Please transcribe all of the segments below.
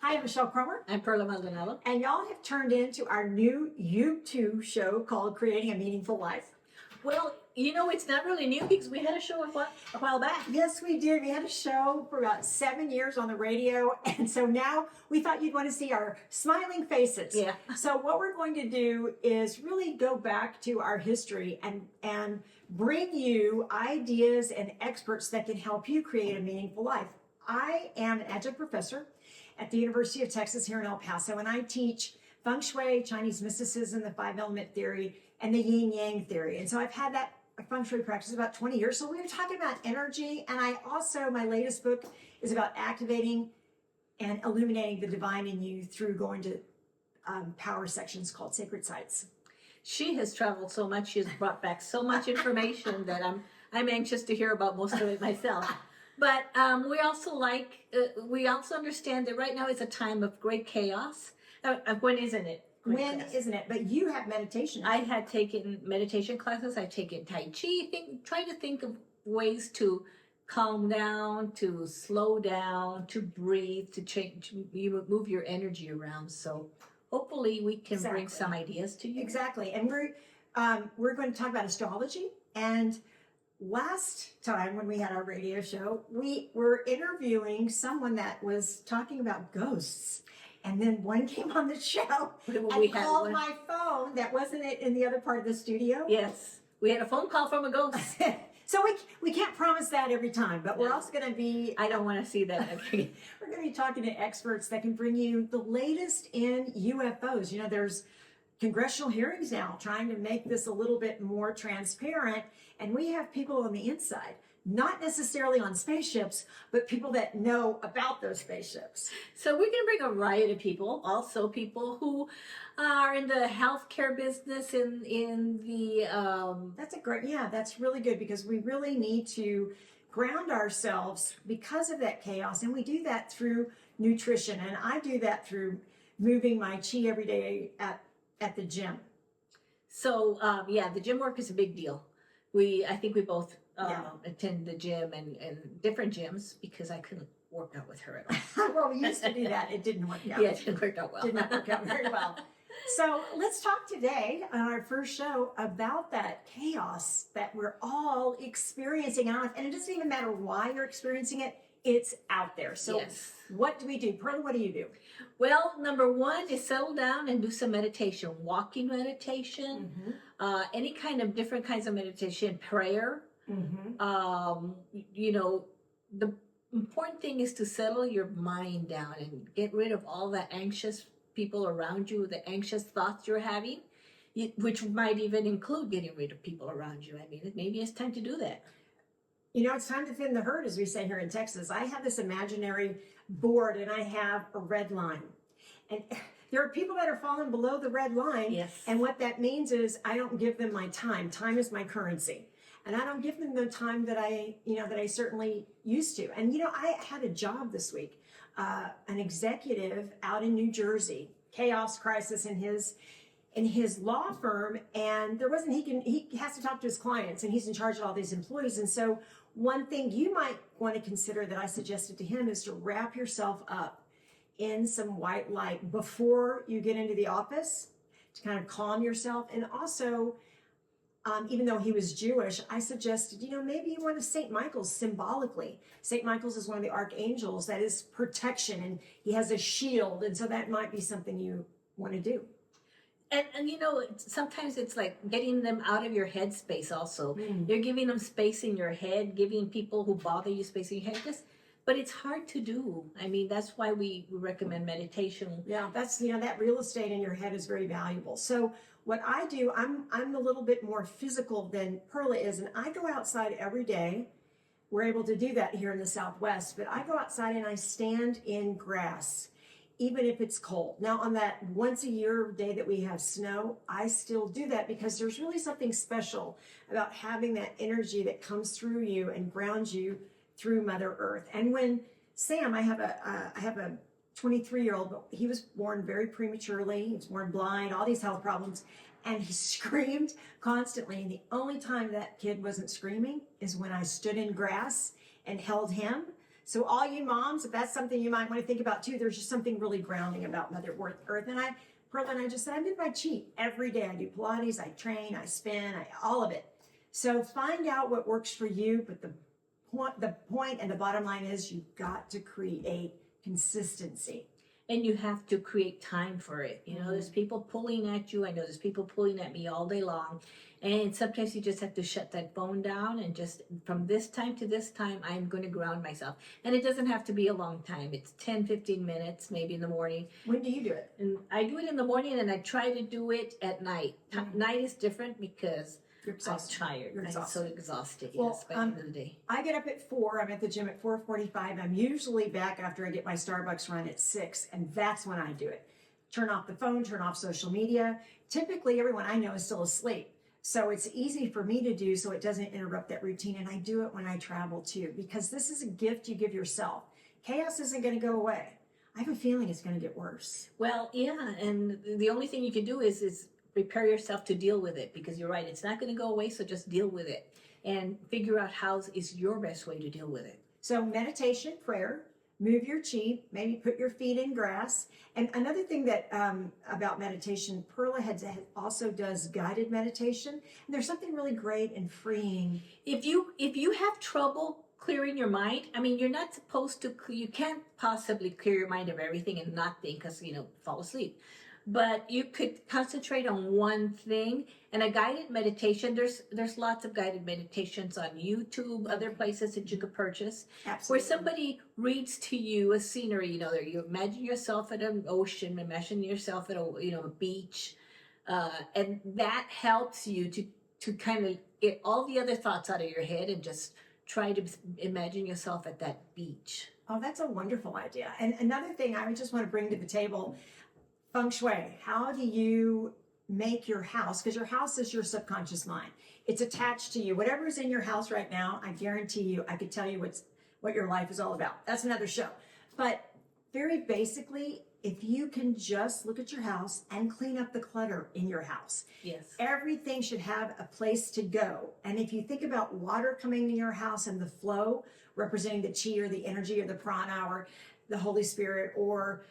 Hi, I'm Michelle Cromer. I'm Perla Maldonado. And y'all have turned into our new YouTube show called Creating a Meaningful Life. Well, you know, it's not really new because we had a show a while back. Yes, we did. We had a show for about 7 years on the radio. And so now we thought you'd want to see our smiling faces. Yeah. So what we're going to do is really go back to our history and bring you ideas and experts that can help you create a meaningful life. I am an adjunct professor at the University of Texas here in El Paso, and I teach Feng shui, Chinese mysticism, the five element theory, and the yin yang theory. And so I've had that Feng shui practice about 20 years. So we were talking about energy, and I also, my latest book is about activating and illuminating the divine in you through going to power sections called sacred sites. She has traveled so much. She has brought back so much information that I'm anxious to hear about most of it myself. But we also understand that right now is a time of great chaos. When isn't it? When isn't it? But you have meditation. I had taken meditation classes. I've taken Tai Chi. Try to think of ways to calm down, to slow down, to breathe, to change. You move your energy around. So hopefully we can bring some ideas to you. Exactly. And we're going to talk about astrology. And last time when we had our radio show, we were interviewing someone that was talking about ghosts. And then one came on the show and called my phone. That wasn't it in the other part of the studio? Yes. We had a phone call from a ghost. So we can't promise that every time, but we're also going to be... I don't want to see that. We're going to be talking to experts that can bring you the latest in UFOs. You know, there's congressional hearings now trying to make this a little bit more transparent. And we have people on the inside, not necessarily on spaceships, but people that know about those spaceships. So we're going to bring a variety of people, also people who are in the healthcare business, in the... That's really good, because we really need to ground ourselves because of that chaos. And we do that through nutrition. And I do that through moving my chi every day at the gym. So, the gym work is a big deal. I think we both attend the gym and different gyms because I couldn't work out with her at all. Well, we used to do that. It didn't work out. Yeah, it didn't work out well. Did not work out very well. So let's talk today on our first show about that chaos that we're all experiencing. And it doesn't even matter why you're experiencing it. It's out there. So yes. What do we do? Pearl, what do you do? Well, number one is settle down and do some meditation, walking meditation, any kind of different kinds of meditation, prayer. You know, the important thing is to settle your mind down and get rid of all the anxious people around you, the anxious thoughts you're having, which might even include getting rid of people around you. I mean, maybe it's time to do that. You know, it's time to thin the herd, as we say here in Texas. I have this imaginary board, and I have a red line. And there are people that are falling below the red line. Yes. And what that means is I don't give them my time. Time is my currency. And I don't give them the time that I certainly used to. And, you know, I had a job this week, an executive out in New Jersey, chaos crisis in his law firm, and he has to talk to his clients, and he's in charge of all these employees. And so one thing you might want to consider that I suggested to him is to wrap yourself up in some white light before you get into the office to kind of calm yourself. And also, even though he was Jewish, I suggested, you know, maybe you want to St. Michael's symbolically. St. Michael's is one of the archangels that is protection, and he has a shield. And so that might be something you want to do. And you know, sometimes it's like getting them out of your head space also. You're giving them space in your head, giving people who bother you space in your head. But it's hard to do. I mean, that's why we recommend meditation. Yeah, that's, you know, that real estate in your head is very valuable. So what I do, I'm a little bit more physical than Perla is, and I go outside every day. We're able to do that here in the Southwest, but I go outside and I stand in grass, even if it's cold. Now, on that once a year day that we have snow, I still do that because there's really something special about having that energy that comes through you and grounds you through Mother Earth. And when Sam, I have a 23-year-old, but he was born very prematurely. He was born blind, all these health problems, and he screamed constantly. And the only time that kid wasn't screaming is when I stood in grass and held him. So all you moms, if that's something you might want to think about too, there's just something really grounding about Mother Earth. And Pearl and I just said, I do my chi every day. I do Pilates, I train, I spin, all of it. So find out what works for you. But the point and the bottom line is you've got to create consistency. And you have to create time for it. You know, there's people pulling at you. I know there's people pulling at me all day long. And sometimes you just have to shut that phone down and just from this time to this time, I'm going to ground myself. And it doesn't have to be a long time. It's 10, 15 minutes, maybe in the morning. When do you do it? And I do it in the morning and I try to do it at night. Night is different because You're I'm exhausted. tired. You're I'm so exhausted. exhausted, Well, yes, by the end of the day. I get up at 4. I'm at the gym at 4:45. I'm usually back after I get my Starbucks run at 6, and that's when I do it. Turn off the phone, turn off social media. Typically, everyone I know is still asleep. So it's easy for me to do so it doesn't interrupt that routine. And I do it when I travel too, because this is a gift you give yourself. Chaos isn't going to go away. I have a feeling it's going to get worse. Well, yeah, and the only thing you can do is prepare yourself to deal with it because you're right, it's not going to go away, so just deal with it and figure out how is your best way to deal with it. So meditation, prayer, move your chi, maybe put your feet in grass. And another thing that about meditation, Perla also does guided meditation. And there's something really great and freeing. If you have trouble clearing your mind, I mean, you're not supposed to, you can't possibly clear your mind of everything and not think because, fall asleep. But you could concentrate on one thing. And a guided meditation, there's lots of guided meditations on YouTube, other places that you could purchase. Absolutely. Where somebody reads to you a scenery, you imagine yourself at an ocean, imagine yourself at a beach. And that helps you to kind of get all the other thoughts out of your head and just try to imagine yourself at that beach. Oh, that's a wonderful idea. And another thing I would just want to bring to the table, Feng Shui. How do you make your house? Because your house is your subconscious mind. It's attached to you. Whatever's in your house right now, I guarantee you, I could tell you what your life is all about. That's another show. But very basically, if you can just look at your house and clean up the clutter in your house. Yes. Everything should have a place to go. And if you think about water coming in your house and the flow, representing the chi or the energy or the prana or the Holy Spirit or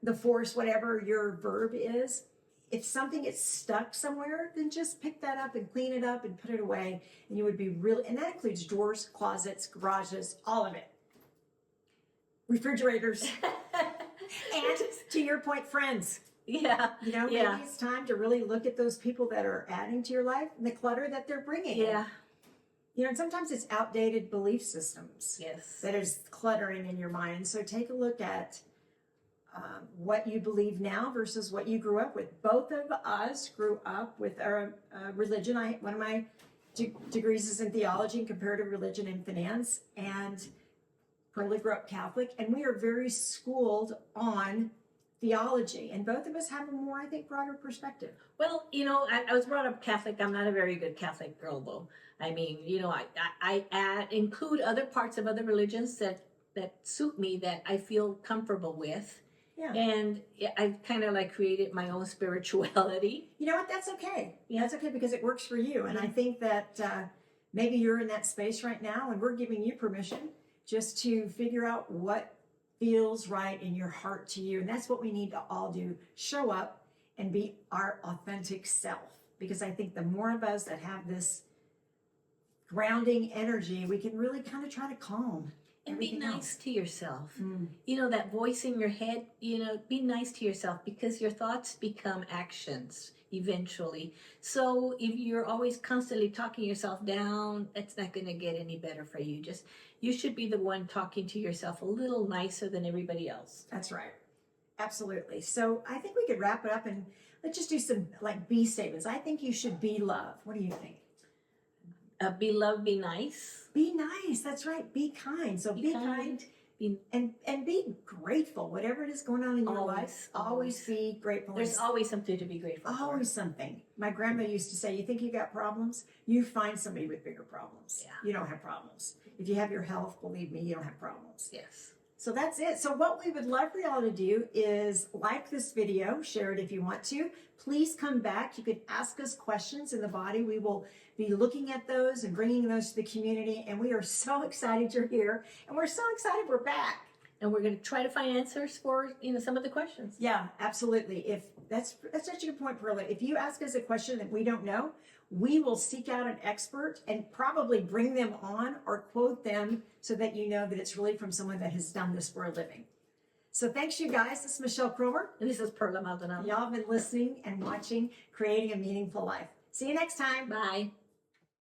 the force, whatever your verb is, if something gets stuck somewhere, then just pick that up and clean it up and put it away. And you would be really, and that includes doors, closets, garages, all of it. Refrigerators. And to your point, friends. Yeah. Maybe it's time to really look at those people that are adding to your life and the clutter that they're bringing. Yeah. And sometimes it's outdated belief systems. Yes. That is cluttering in your mind. So take a look at what you believe now versus what you grew up with. Both of us grew up with our religion. One of my degrees is in theology and comparative religion and finance, and Pearlie grew up Catholic, and we are very schooled on theology, and both of us have a more, I think, broader perspective. Well, I was brought up Catholic. I'm not a very good Catholic girl, though. I mean, I include other parts of other religions that suit me, that I feel comfortable with. Yeah. And I kind of created my own spirituality. You know what? That's okay. Yeah. That's okay because it works for you. And I think that maybe you're in that space right now and we're giving you permission just to figure out what feels right in your heart to you. And that's what we need to all do. Show up and be our authentic self. Because I think the more of us that have this grounding energy, we can really kind of try to calm. And be nice to yourself. Mm. That voice in your head, be nice to yourself because your thoughts become actions eventually. So if you're always constantly talking yourself down, that's not going to get any better for you. You should be the one talking to yourself a little nicer than everybody else. That's right. Absolutely. So I think we could wrap it up and let's just do some be statements. I think you should be love. What do you think? Be loved, be nice. Be nice. That's right. Be kind. So be kind. And be grateful. Whatever it is going on in your life, always be grateful. There's always something to be grateful for. Always something. My grandma used to say, you think you got problems? You find somebody with bigger problems. Yeah. You don't have problems. If you have your health, believe me, you don't have problems. Yes. So that's it. So what we would love for y'all to do is like this video, share it if you want to. Please come back. You could ask us questions in the body. We will be looking at those and bringing those to the community. And we are so excited you're here. And we're so excited we're back. And we're going to try to find answers for, some of the questions. Yeah, absolutely. If that's such a good point, Perla. If you ask us a question that we don't know, we will seek out an expert and probably bring them on or quote them so that you know that it's really from someone that has done this for a living. So thanks, you guys. This is Michelle Cromer. And this is Perla Maldonado. Y'all have been listening and watching Creating a Meaningful Life. See you next time. Bye.